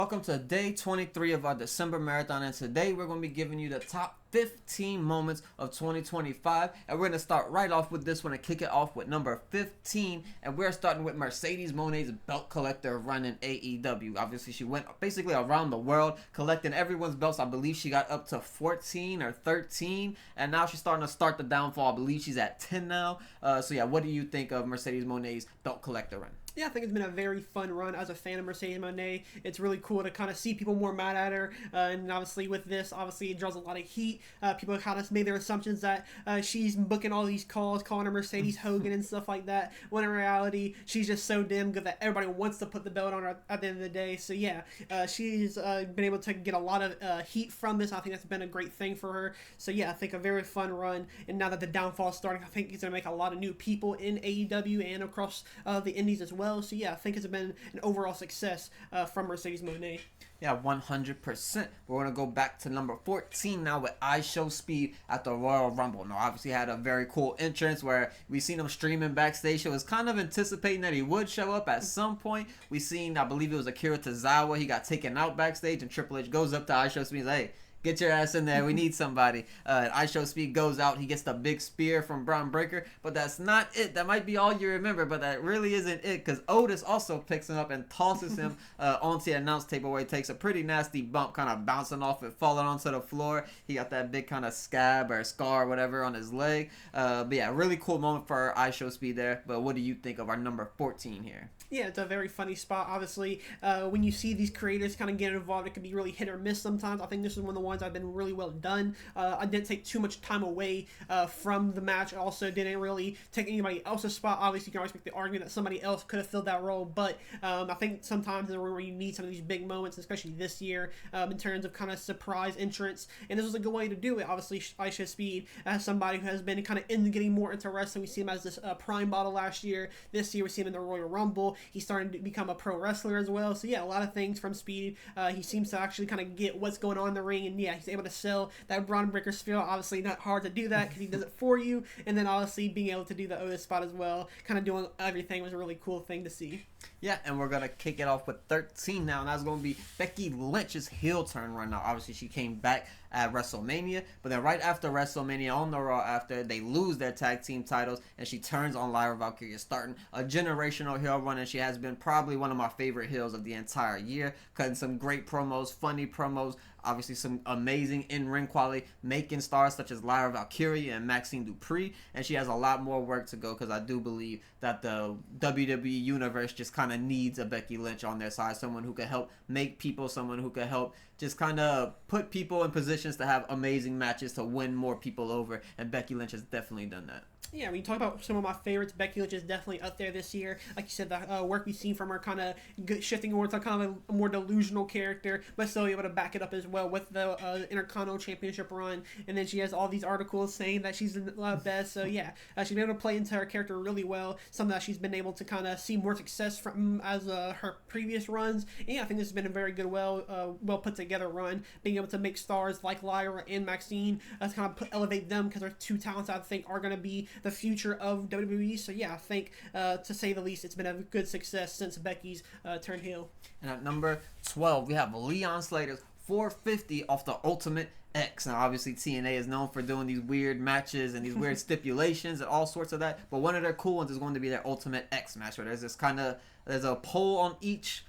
Welcome to day 23 of our December marathon, and today we're going to be giving you the top 15 moments of 2025, and we're going to start right off with this one and kick it off with number 15, and we're starting with Mercedes Moné's belt collector run in AEW. Obviously, she went basically around the world collecting everyone's belts. I believe she got up to 14 or 13, and now she's starting to start the downfall. I believe she's at 10 now. So yeah, what do you think of Mercedes Moné's belt collector run? Yeah, I think it's been a very fun run as a fan of Mercedes Moné. It's really cool to kind of see people more mad at her, and obviously with this, obviously it draws a lot of heat. People kind of made their assumptions that she's booking all these calls, calling her Mercedes Hogan and stuff like that, when in reality, she's just so damn good that everybody wants to put the belt on her at the end of the day. So yeah, she's been able to get a lot of heat from this. I think that's been a great thing for her. So yeah, I think a very fun run, and now that the downfall is starting, I think it's going to make a lot of new people in AEW and across the indies as well. So yeah, I think it's been an overall success from Mercedes Moné. Yeah, 100%. We're going to go back to number 14 now with I Show Speed at the Royal Rumble. Now, obviously, had a very cool entrance where we seen him streaming backstage. So it was kind of anticipating that he would show up at some point. We seen, I believe it was Akira Tozawa. He got taken out backstage, and Triple H goes up to I Show Speed and says, hey, get your ass in there. We need somebody. I Show Speed goes out. He gets the big spear from Braun Breaker. But that's not it. That might be all you remember. But that really isn't it. Because Otis also picks him up and tosses him onto the announce table where he takes a pretty nasty bump, kind of bouncing off it, falling onto the floor. He got that big kind of scab or scar or whatever on his leg. But yeah, really cool moment for I Show Speed there. But what do you think of our number 14 here? Yeah, it's a very funny spot. Obviously, when you see these creators kind of get involved, it can be really hit or miss sometimes. I think this is one of the ones I've been really well done. I didn't take too much time away from the match. I also didn't really take anybody else's spot. Obviously, you can always make the argument that somebody else could have filled that role, but I think sometimes in the room where you need some of these big moments, especially this year, in terms of kind of surprise entrance, and this was a good way to do it. Obviously, Aisha Speed, as somebody who has been kind of getting more into wrestling, we see him as this Prime Bottle last year. This year, we see him in the Royal Rumble. He's starting to become a pro wrestler as well. So yeah, a lot of things from Speed. He seems to actually kind of get what's going on in the ring, and yeah, he's able to sell that Braun Breaker sphere. Obviously not hard to do that because he does it for you, and then obviously being able to do the Otis spot as well, kind of doing everything was a really cool thing to see. Yeah, and we're going to kick it off with 13 now, and that's going to be Becky Lynch's heel turn run. Now, obviously, she came back at WrestleMania, but then right after WrestleMania, on the Raw after, they lose their tag team titles, and she turns on Lyra Valkyria, starting a generational heel run, and she has been probably one of my favorite heels of the entire year, cutting some great promos, funny promos, obviously some amazing in-ring quality, making stars such as Lyra Valkyria and Maxine Dupree, and she has a lot more work to go because I do believe that the WWE Universe just kind of needs a Becky Lynch on their side, someone who can help make people, someone who can help just kind of put people in positions to have amazing matches to win more people over, and Becky Lynch has definitely done that. Yeah, when you talk about some of my favorites, Becky Lynch is definitely up there this year. Like you said, the work we've seen from her kind of shifting towards kind of a more delusional character, but still able to back it up as well with the Intercontinental Championship run. And then she has all these articles saying that she's the best. So yeah, she's been able to play into her character really well, something that she's been able to kind of see more success from as her previous runs. And yeah, I think this has been a very good, well put together run, being able to make stars like Lyra and Maxine, kind of elevate them because they're two talents I think are going to be the future of WWE. So yeah, I think to say the least, it's been a good success since Becky's turn heel. And at number 12, we have Leon Slater's 450 off the Ultimate X. Now, obviously, TNA is known for doing these weird matches and these weird stipulations and all sorts of that. But one of their cool ones is going to be their Ultimate X match, where there's a pole on each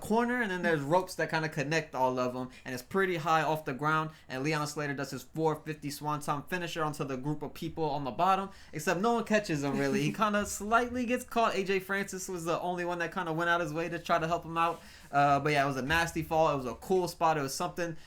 corner, and then there's ropes that kind of connect all of them, and it's pretty high off the ground, and Leon Slater does his 450 swanton finisher onto the group of people on the bottom, except no one catches him really. He kind of slightly gets caught. AJ Francis was the only one that kind of went out his way to try to help him out, but yeah, it was a nasty fall. It was a cool spot. It was something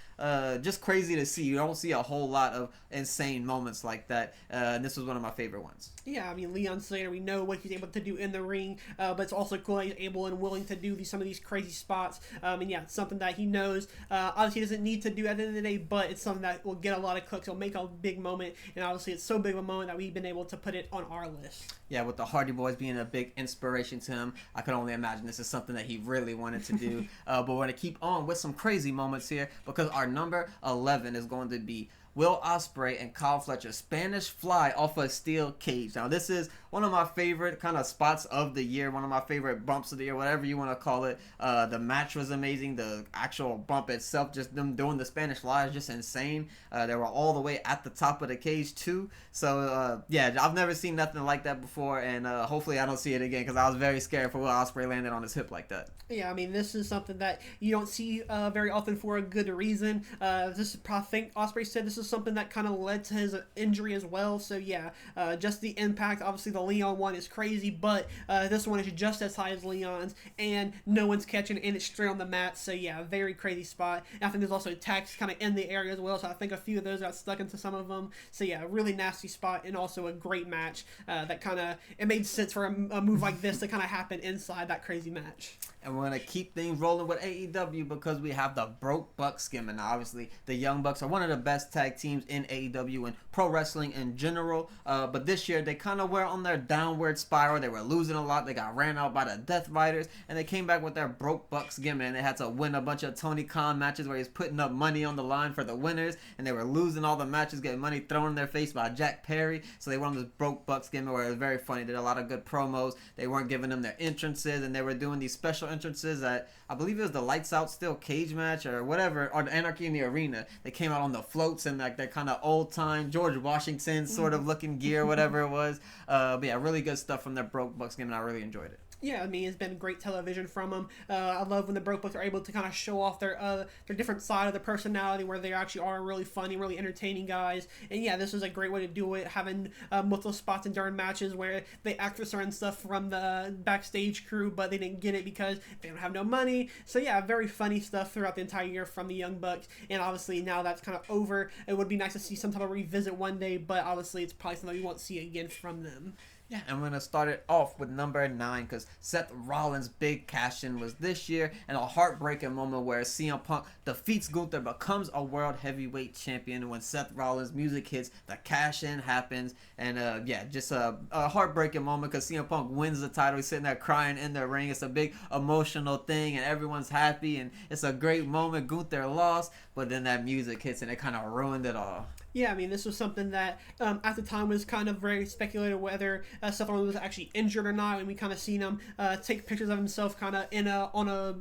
just crazy to see. You don't see a whole lot of insane moments like that, and this was one of my favorite ones. Yeah, I mean, Leon Slater, we know what he's able to do in the ring, but it's also cool that he's able and willing to do some of these crazy spots, and yeah, it's something that he knows, obviously he doesn't need to do at the end of the day, but it's something that will get a lot of clicks. It'll make a big moment, and obviously it's so big of a moment that we've been able to put it on our list. Yeah, with the Hardy Boys being a big inspiration to him, I could only imagine this is something that he really wanted to do, but we're going to keep on with some crazy moments here, because our number 11 is going to be Will Ospreay and Kyle Fletcher Spanish Fly off a steel cage. Now this is one of my favorite kind of spots of the year, one of my favorite bumps of the year, whatever you want to call it. The match was amazing. The actual bump itself, just them doing the Spanish Fly, is just insane. They were all the way at the top of the cage too. So yeah, I've never seen nothing like that before, and hopefully I don't see it again, because I was very scared for Will Ospreay landing on his hip like that. Yeah, I mean, this is something that you don't see very often for a good reason. I think Ospreay said this is something that kind of led to his injury as well. So yeah, just the impact. Obviously, the Leon one is crazy, but this one is just as high as Leon's, and no one's catching it, and it's straight on the mat. So yeah, very crazy spot. And I think there's also tacks kind of in the area as well. So I think a few of those got stuck into some of them. So yeah, really nasty spot, and also a great match. That kind of, it made sense for a move like this to kind of happen inside that crazy match. And we're going to keep things rolling with AEW because we have the Broke Bucks gimmick. Now, obviously, the Young Bucks are one of the best tag teams in AEW and pro wrestling in general. But this year, they kind of were on their downward spiral. They were losing a lot. They got ran out by the Death Riders. And they came back with their Broke Bucks gimmick. And they had to win a bunch of Tony Khan matches where he was putting up money on the line for the winners. And they were losing all the matches, getting money thrown in their face by Jack Perry. So they went on this Broke Bucks gimmick where it was very funny. They did a lot of good promos. They weren't giving them their entrances. And they were doing these special entrances that I believe it was the Lights Out Steel cage match or whatever, or the Anarchy in the Arena. They came out on the floats and like that kind of old time George Washington sort of looking gear, whatever it was. But yeah, really good stuff from their Broke Bucks game, and I really enjoyed it. Yeah, I mean, it's been great television from them. I love when the Broke Bucks are able to kind of show off their different side of their personality, where they actually are really funny, really entertaining guys. And yeah, this is a great way to do it, having multiple spots and during matches where they act for certain stuff from the backstage crew, but they didn't get it because they don't have no money. So yeah, very funny stuff throughout the entire year from the Young Bucks. And obviously now that's kind of over. It would be nice to see some type of revisit one day, but obviously it's probably something we won't see again from them. Yeah, and we're going to start it off with number 9 because Seth Rollins' big cash-in was this year, and a heartbreaking moment where CM Punk defeats Gunther, becomes a World Heavyweight Champion, and when Seth Rollins' music hits, the cash-in happens, and yeah, just a heartbreaking moment because CM Punk wins the title. He's sitting there crying in the ring. It's a big emotional thing, and everyone's happy, and it's a great moment. Gunther lost, but then that music hits, and it kind of ruined it all. Yeah, I mean, this was something that at the time was kind of very speculated whether Seth Rollins was actually injured or not, and we kind of seen him take pictures of himself kind of on a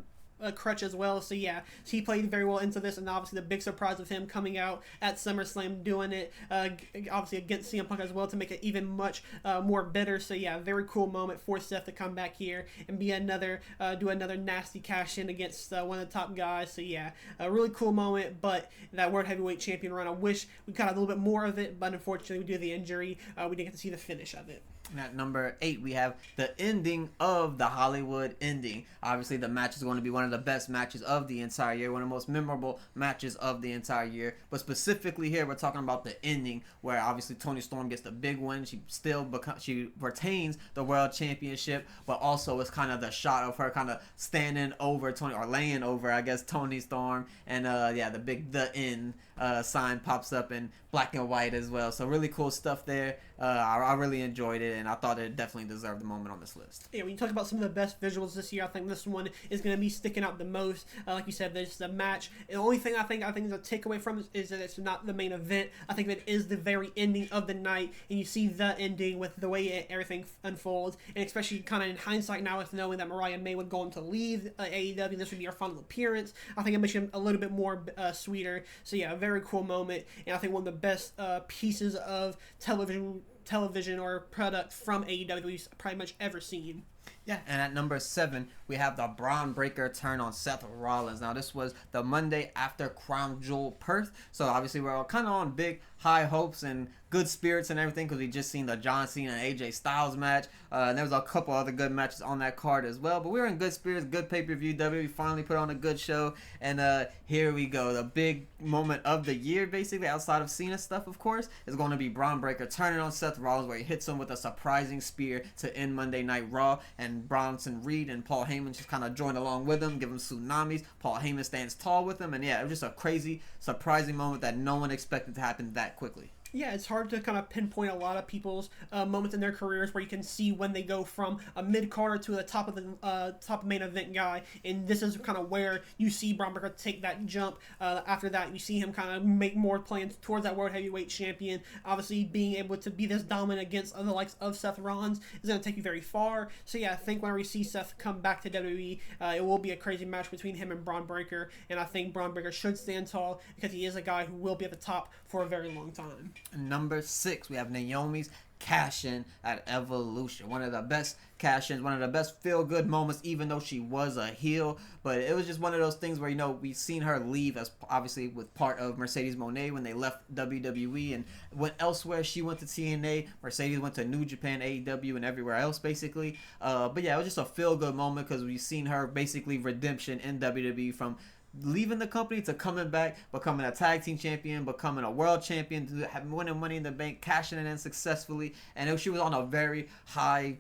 crutch as well. So yeah, he played very well into this, and obviously the big surprise of him coming out at SummerSlam doing it obviously against CM Punk as well to make it even much more bitter. So yeah, very cool moment for Seth to come back here and be do another nasty cash in against one of the top guys. So yeah, a really cool moment. But that World Heavyweight Champion run, I wish we got a little bit more of it, but unfortunately due to the injury we didn't get to see the finish of it. And at number 8, we have the ending of the Hollywood ending. Obviously, the match is going to be one of the best matches of the entire year, one of the most memorable matches of the entire year. But specifically here, we're talking about the ending, where obviously Toni Storm gets the big win. She retains the World Championship, but also it's kind of the shot of her kind of standing over Toni, or laying over, I guess, Toni Storm. And yeah, the big "the end" sign pops up in black and white as well. So really cool stuff there. I really enjoyed it, and I thought it definitely deserved the moment on this list. Yeah, when you talk about some of the best visuals this year, I think this one is going to be sticking out the most. Like you said, there's the match. The only thing I think is a takeaway from this is that it's not the main event. I think that is the very ending of the night, and you see the ending with the way everything unfolds, and especially kind of in hindsight now with knowing that Mariah May would go on to leave AEW, this would be her final appearance. I think it makes it a little bit more sweeter. So yeah, a very cool moment, and I think one of the best pieces of television or product from AEW we've pretty much ever seen. Yeah, and at number 7, we have the Braun Breaker turn on Seth Rollins. Now, this was the Monday after Crown Jewel Perth, so obviously we're all kind of on big high hopes and good spirits and everything because we just seen the John Cena and AJ Styles match. And there was a couple other good matches on that card as well, but we were in good spirits, good pay-per-view. WWE finally put on a good show, and here we go. The big moment of the year, basically, outside of Cena stuff, of course, is going to be Braun Breaker turning on Seth Rollins, where he hits him with a surprising spear to end Monday Night Raw, and Bronson Reed and Paul Heyman just kind of join along with him, give him tsunamis. Paul Heyman stands tall with him, and yeah, it was just a crazy, surprising moment that no one expected to happen that quickly. Yeah, it's hard to kind of pinpoint a lot of people's moments in their careers where you can see when they go from a mid carder to the top main event guy, and this is kind of where you see Braun Breaker take that jump. After that, you see him kind of make more plans towards that world heavyweight champion. Obviously, being able to be this dominant against the likes of Seth Rollins is going to take you very far. So yeah, I think whenever we see Seth come back to WWE, it will be a crazy match between him and Braun Breaker, and I think Braun Breaker should stand tall because he is a guy who will be at the top for a very long time. Number 6, we have Naomi's cash-in at Evolution. One of the best cash-ins, one of the best feel-good moments, even though she was a heel. But it was just one of those things where, we've seen her leave as obviously with part of Mercedes Moné when they left WWE and went elsewhere. She went to TNA. Mercedes went to New Japan, AEW, and everywhere else, basically. But yeah, it was just a feel-good moment because we've seen her basically redemption in WWE from leaving the company to coming back, becoming a tag team champion, becoming a world champion, winning Money in the Bank, cashing it in successfully, and she was on a very high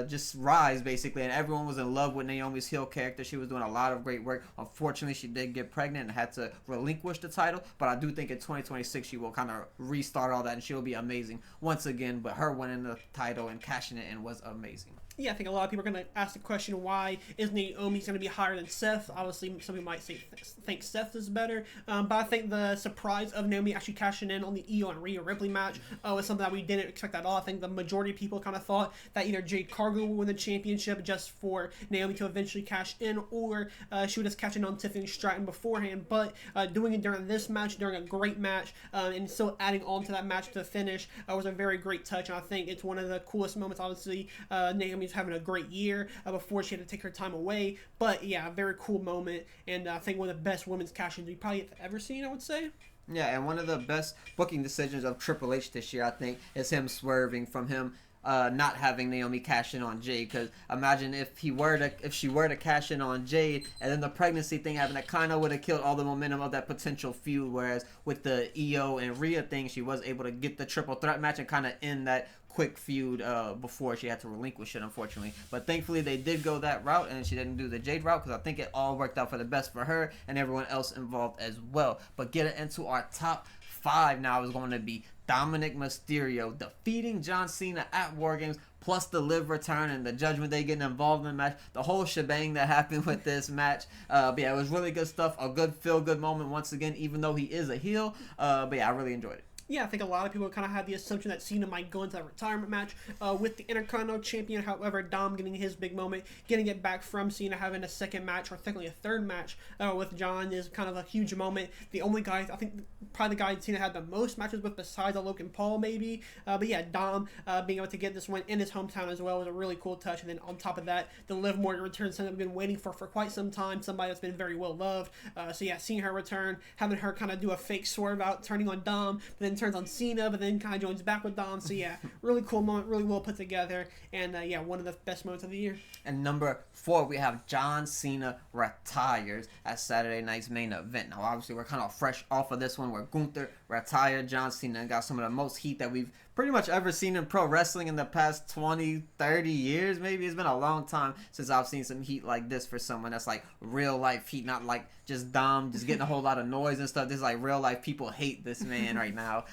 just rise basically, and everyone was in love with Naomi's heel character. She was doing a lot of great work. Unfortunately, she did get pregnant and had to relinquish the title, but I do think in 2026 she will kind of restart all that and she'll be amazing once again. But her winning the title and cashing it in was amazing. Yeah, I think a lot of people are going to ask the question, why is Naomi going to be higher than Seth? Obviously, some people might think Seth is better, but I think the surprise of Naomi actually cashing in on the Io and Rhea Ripley match was something that we didn't expect at all. I think the majority of people kind of thought that either Jade Cargill would win the championship just for Naomi to eventually cash in, or she would just cash in on Tiffany Stratton beforehand, but doing it during this match, during a great match, and still adding on to that match to the finish was a very great touch, and I think it's one of the coolest moments. Obviously, Naomi's having a great year before she had to take her time away, but yeah, a very cool moment, and I think one of the best women's cash-ins we probably have ever seen, I would say. Yeah, and one of the best booking decisions of Triple H this year, I think, is him swerving from him not having Naomi cash in on Jade. Because imagine if she were to cash in on Jade, and then the pregnancy thing happened, that kind of would have killed all the momentum of that potential feud. Whereas with the Io and Rhea thing, she was able to get the triple threat match and kind of end that quick feud before she had to relinquish it, unfortunately. But thankfully they did go that route and she didn't do the Jade route, because I think it all worked out for the best for her and everyone else involved as well. But getting into our top 5 now is going to be Dominic Mysterio defeating John Cena at War Games, plus the Liv return and the Judgment Day getting involved in the match, the whole shebang that happened with this match. But yeah, it was really good stuff, a good feel-good moment once again, even though he is a heel. But yeah, I really enjoyed it. Yeah, I think a lot of people kind of had the assumption that Cena might go into that retirement match with the Intercontinental Champion. However, Dom getting his big moment, getting it back from Cena, having a second match, or technically a third match with John is kind of a huge moment. The only guy, I think, probably the guy Cena had the most matches with besides Logan Paul, maybe. But yeah, Dom being able to get this win in his hometown as well was a really cool touch. And then on top of that, the Liv Morgan return, something we've been waiting for quite some time, somebody that's been very well loved. So yeah, seeing her return, having her kind of do a fake swerve out, turning on Dom, but then turns on Cena, but then kind of joins back with Dom. So yeah, really cool moment, really well put together, and yeah, one of the best moments of the year. And number 4, we have John Cena retires at Saturday night's main event. Now, obviously, we're kind of fresh off of this one where Gunther retired John Cena and got some of the most heat that we've pretty much ever seen in pro wrestling in the past 20, 30 years. Maybe it's been a long time since I've seen some heat like this for someone that's like real life heat, not like just Dom just getting a whole lot of noise and stuff. This is like real life. People hate this man right now.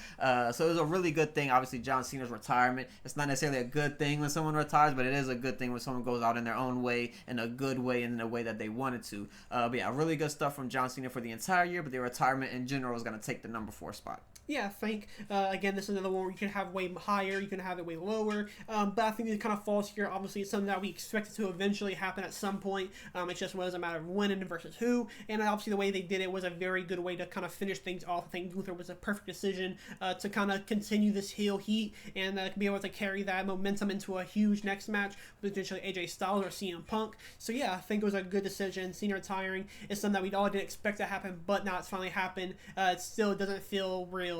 So it was a really good thing. Obviously, John Cena's retirement, it's not necessarily a good thing when someone retires, but it is a good thing when someone goes out in their own way, in a good way, and in a way that they wanted to. But yeah, really good stuff from John Cena for the entire year, but the retirement in general is going to take the number 4 spot. Yeah, I think, again, this is another one where you can have way higher, you can have it way lower, but I think it kind of falls here. Obviously, it's something that we expected to eventually happen at some point. It just was a matter of when and versus who, and obviously the way they did it was a very good way to kind of finish things off. I think Gunther was a perfect decision to kind of continue this heel heat and be able to carry that momentum into a huge next match with potentially AJ Styles or CM Punk. So yeah, I think it was a good decision. Cena retiring is something that we all didn't expect to happen, but now it's finally happened. It still doesn't feel real.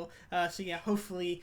So yeah, hopefully,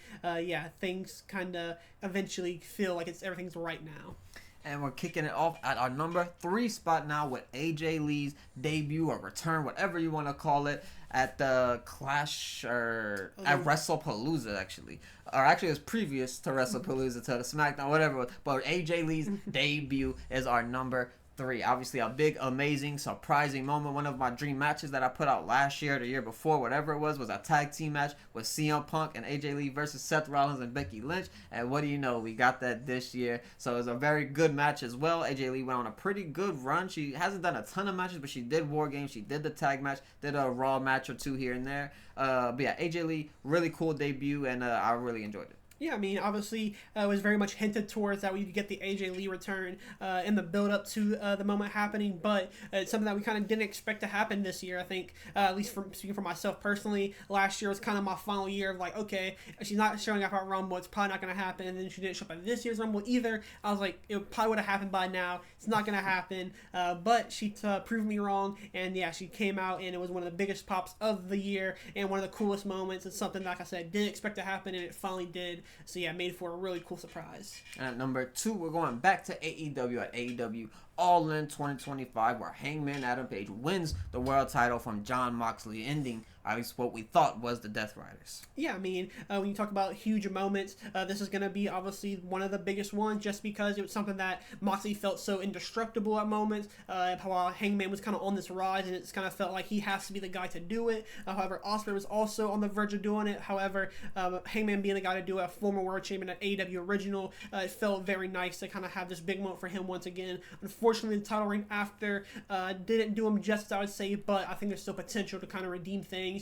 things kind of eventually feel like everything's right now. And we're kicking it off at our number 3 spot now with AJ Lee's debut or return, whatever you want to call it, at the Clash or at WrestlePalooza, actually. Or actually, it was previous to WrestlePalooza, to the SmackDown, whatever. But AJ Lee's debut is our number 3. Obviously, a big, amazing, surprising moment. One of my dream matches that I put out last year, the year before, whatever it was a tag team match with CM Punk and AJ Lee versus Seth Rollins and Becky Lynch. And what do you know? We got that this year. So it was a very good match as well. AJ Lee went on a pretty good run. She hasn't done a ton of matches, but she did War Games. She did the tag match, did a Raw match or two here and there. But yeah, AJ Lee, really cool debut, and I really enjoyed it. Yeah, I mean, obviously, it was very much hinted towards that we could get the AJ Lee return in the build-up to the moment happening, but it's something that we kind of didn't expect to happen this year. I think, at least from speaking for myself personally, last year was kind of my final year of like, okay, she's not showing up at Rumble, it's probably not going to happen, and then she didn't show up at this year's Rumble either. I was like, it probably would have happened by now. It's not going to happen, but she proved me wrong, and yeah, she came out, and it was one of the biggest pops of the year, and one of the coolest moments. It's something, like I said, didn't expect to happen, and it finally did. So yeah, made for a really cool surprise. And at number 2, we're going back to AEW at AEW All In 2025, where Hangman Adam Page wins the world title from Jon Moxley, ending at least what we thought was the Death Riders. Yeah, I mean, when you talk about huge moments, this is going to be obviously one of the biggest ones, just because it was something that Moxley felt so indestructible at moments, while Hangman was kind of on this rise, and it's kind of felt like he has to be the guy to do it. However, Ospreay was also on the verge of doing it. However, Hangman being the guy to do it, a former world champion at AEW original, it felt very nice to kind of have this big moment for him once again. Unfortunately, the title reign after didn't do him justice, I would say, but I think there's still potential to kind of redeem things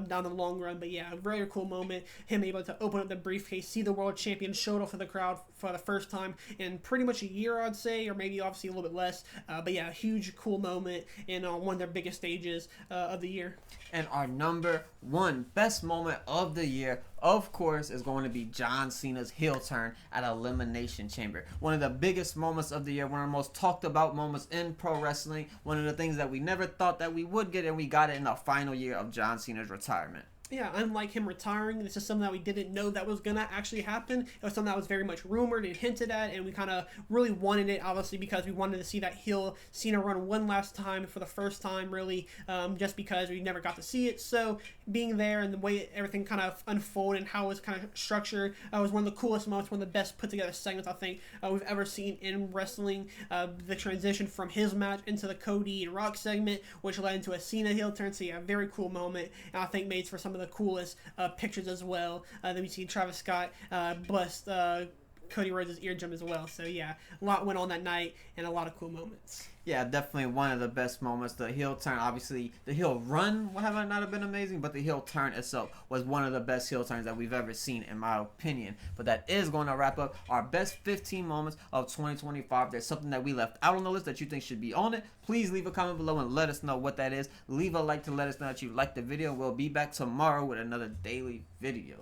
down the long run. But yeah, a very cool moment. Him able to open up the briefcase, see the world champion showed off for the crowd for the first time in pretty much a year, I'd say, or maybe obviously a little bit less. But yeah, a huge cool moment in one of their biggest stages of the year. And our number 1 best moment of the year, of course, is going to be John Cena's heel turn at Elimination Chamber. One of the biggest moments of the year, one of the most talked about moments in pro wrestling, one of the things that we never thought that we would get, and we got it in the final year of John Cena's retirement. Yeah, unlike him retiring, this is something that we didn't know that was going to actually happen. It was something that was very much rumored and hinted at, and we kind of really wanted it, obviously, because we wanted to see that heel Cena run one last time for the first time, really, just because we never got to see it. So being there and the way everything kind of unfolded and how it was kind of structured was one of the coolest moments, one of the best put together segments I think we've ever seen in wrestling. The transition from his match into the Cody and Rock segment, which led into a Cena heel turn. So yeah, very cool moment, and I think made for some of the coolest pictures as well. Then we see Travis Scott bust Cody Rhodes' eardrum as well. So yeah, a lot went on that night and a lot of cool moments. Yeah, definitely one of the best moments. The heel turn, obviously, the heel run would not have been amazing, but the heel turn itself was one of the best heel turns that we've ever seen, in my opinion. But that is going to wrap up our best 15 moments of 2025. There's something that we left out on the list that you think should be on it. Please leave a comment below and let us know what that is. Leave a like to let us know that you liked the video. We'll be back tomorrow with another daily video.